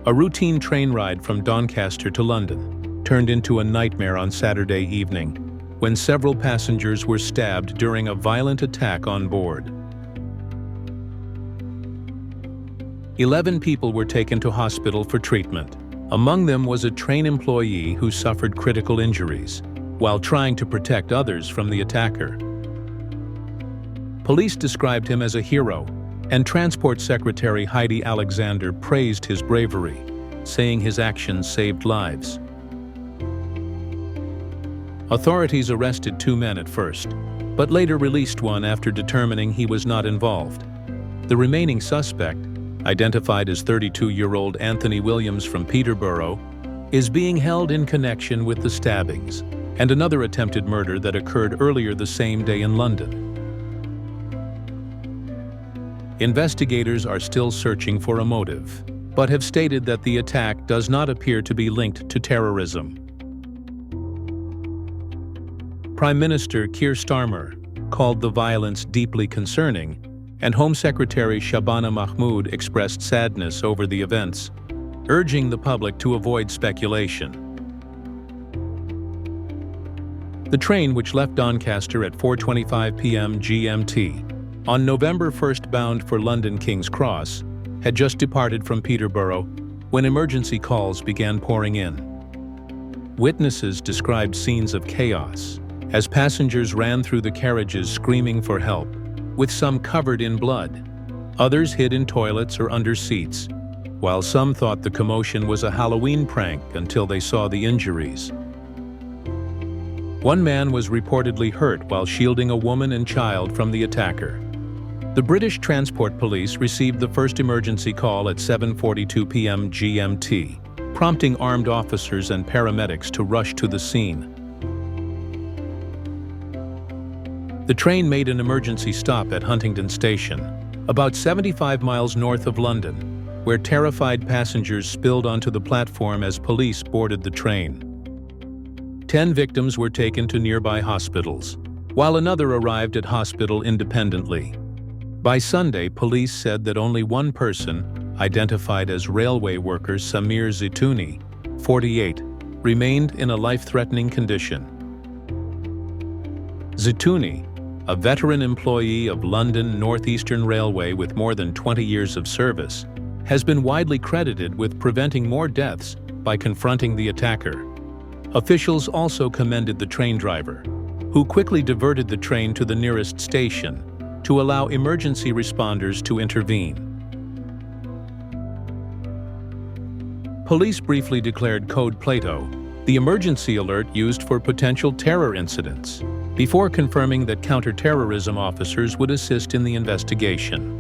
A routine train ride from Doncaster to London turned into a nightmare on Saturday evening, when several passengers were stabbed during a violent attack on board. 11 people were taken to hospital for treatment. Among them was a train employee who suffered critical injuries, while trying to protect others from the attacker. Police described him as a hero, and Transport Secretary Heidi Alexander praised his bravery, saying his actions saved lives. Authorities arrested 2 men at first, but later released one after determining he was not involved. The remaining suspect, identified as 32-year-old Anthony Williams from Peterborough, is being held in connection with the stabbings and another attempted murder that occurred earlier the same day in London. Investigators are still searching for a motive, but have stated that the attack does not appear to be linked to terrorism. Prime Minister Keir Starmer called the violence deeply concerning, and Home Secretary Shabana Mahmood expressed sadness over the events, urging the public to avoid speculation. The train, which left Doncaster at 4:25 p.m. GMT, on November 1st bound for London King's Cross, had just departed from Peterborough when emergency calls began pouring in. Witnesses described scenes of chaos as passengers ran through the carriages screaming for help, with some covered in blood. Others hid in toilets or under seats, while some thought the commotion was a Halloween prank until they saw the injuries. One man was reportedly hurt while shielding a woman and child from the attacker. The British Transport Police received the first emergency call at 7:42 p.m. GMT, prompting armed officers and paramedics to rush to the scene. The train made an emergency stop at Huntingdon station, about 75 miles north of London, where terrified passengers spilled onto the platform as police boarded the train. 10 victims were taken to nearby hospitals, while another arrived at hospital independently. By Sunday, police said that only one person, identified as railway worker Samir Zitouni, 48, remained in a life-threatening condition. Zitouni, a veteran employee of London North Eastern Railway with more than 20 years of service, has been widely credited with preventing more deaths by confronting the attacker. Officials also commended the train driver, who quickly diverted the train to the nearest station to allow emergency responders to intervene. Police briefly declared Code Plato the emergency alert used for potential terror incidents, before confirming that counter-terrorism officers would assist in the investigation.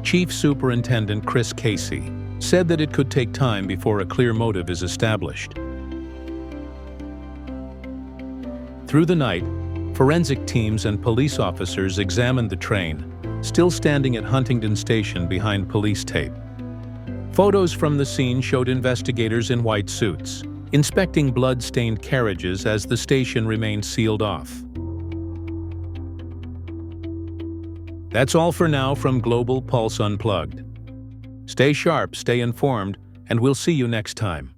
Chief Superintendent Chris Casey said that it could take time before a clear motive is established. Through the night, forensic teams and police officers examined the train, still standing at Huntingdon Station behind police tape. Photos from the scene showed investigators in white suits, inspecting blood-stained carriages as the station remained sealed off. That's all for now from Global Pulse Unplugged. Stay sharp, stay informed, and we'll see you next time.